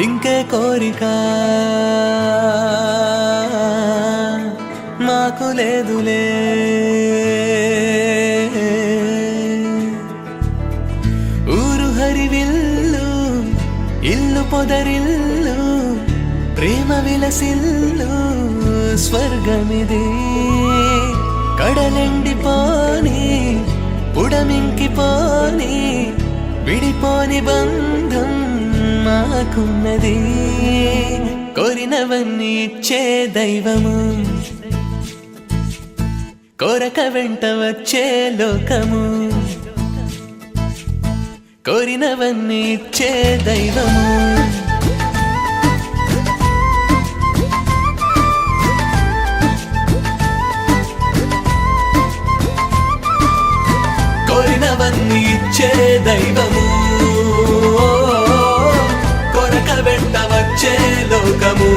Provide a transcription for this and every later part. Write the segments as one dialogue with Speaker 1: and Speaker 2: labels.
Speaker 1: ఇంకే కోరిక మాకు లేదులే. ఊరు హరివిల్లు ఇల్లు పొదరిల్లు ప్రేమ విలసిల్లు స్వర్గమిది. కడలెండిపోని ఉడమింకిపోని విడిపోని బంధం మాకున్నది. కోరినవన్నీ ఇచ్చే దైవము కోరక వెంట వచ్చే లోకము. కోరినవన్నీ ఇచ్చే దైవము కోరినవన్నీ ఇచ్చే దైవము కొరక వెంట వచ్చే లోకము.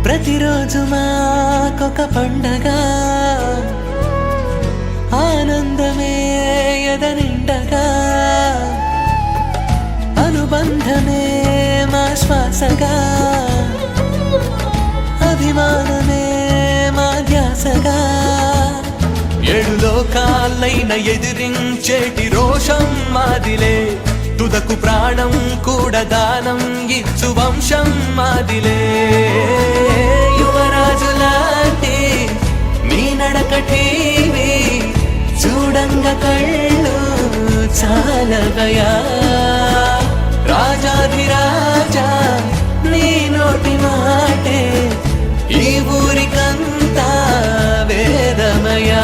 Speaker 1: ప్రతిరోజు మాకొక పండగ ఆనందమే ఎదనిండగా అనుబంధమే మా శ్వాసగా అభిమానమే మా ధ్యాసగా. ఏడు లోకాలైన ఎదిరించేటి రోషం మాదిలే. తుదకు ప్రాణం కూడా దానం ఇచ్చు వంశం మాదిలే. యువరాజులాంటి నీ నడకటీవి చూడంగా కళ్ళు చాలవయా. రాజాధిరాజా నీ నోటి మాటే ఈ ఊరికంతా వేదమయా.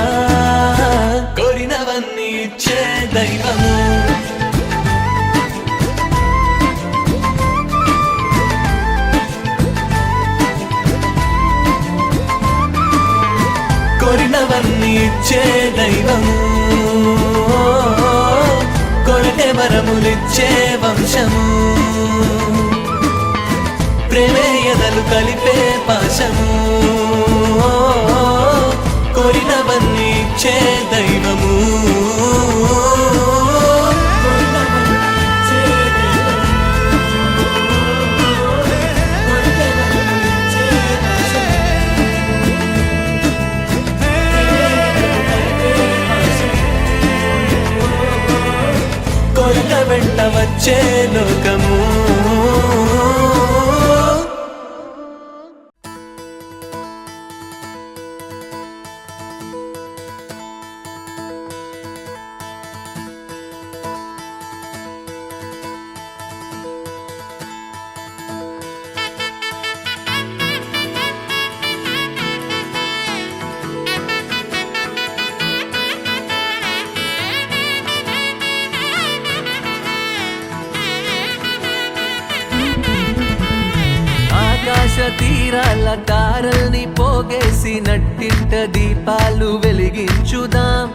Speaker 1: కోరినవన్నీ ఇచ్చే దైవము కోరినవన్నీ ఇచ్చే దైవము కొరటే వరములిచ్చే వంశము. ప్రేమే ఎదలు కలిపే పాశము కోరినవన్నీ ఇచ్చే దైవము. కోరిక వెంట వచ్చే లోకము. తీరాల తారల్ని పోగేసి నట్టింట దీపాలు వెలిగించుదాం.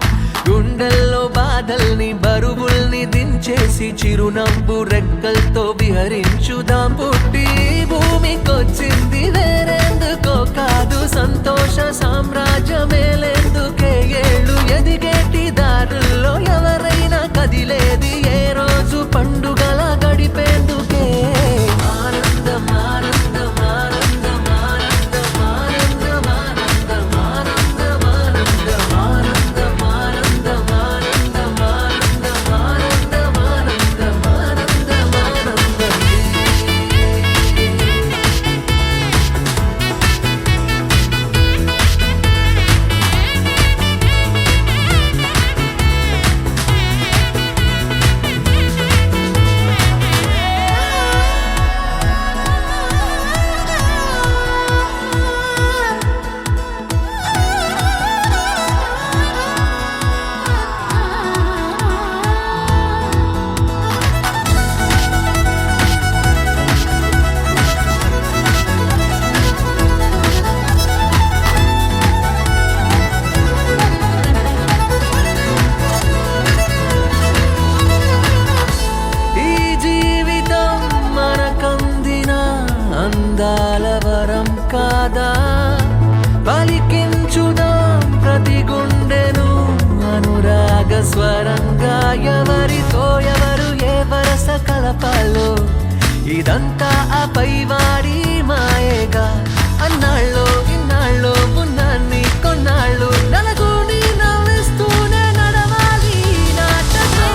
Speaker 1: గుండెల్లో బాధల్ని బరువుల్ని దించేసి చిరునవ్వు రెక్కలతో విహరించుదాం. పుట్టి భూమికొచ్చింది వేరేందుకో కాదు సంతోష సామ్రాజ్యమేలేందుకే. ఏళ్ళు ఎదిగేటి దారుల్లో ఎవరైనా కదిలేది ఏ రోజు పండుగల గడిపేందుకే. ఆనందం ఆనందం పలికించుదాం ప్రతి గుండెను అనురాగ స్వరంగా. ఎవరితో ఎవరు ఏ వరస కలపాలో ఇదంతా ఆ పైవాడి మాయేగా. అన్నాళ్ళో ఇన్నాళ్ళో ఉన్నాన్ని కొన్నాళ్ళు నలుగుని నవ్విస్తూనే నడవాలి నాటకం.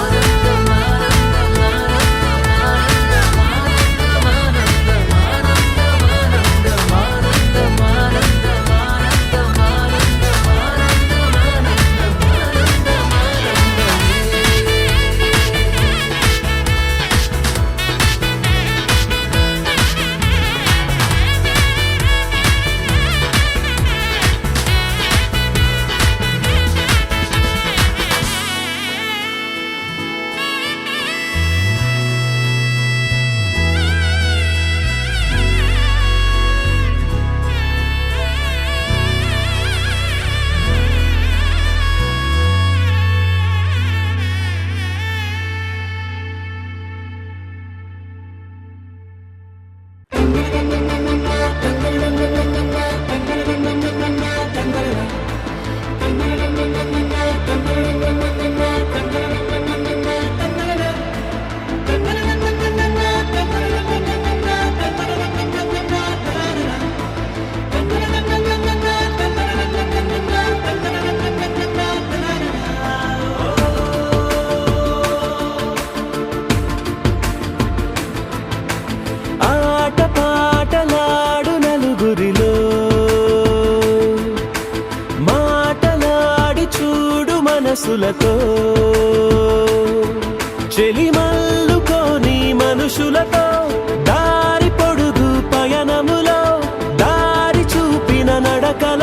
Speaker 1: మనసులతో చెలిమల్లుకోని మనుషులతో దారి పొడుగు పయనములో దారి చూపిన నడకల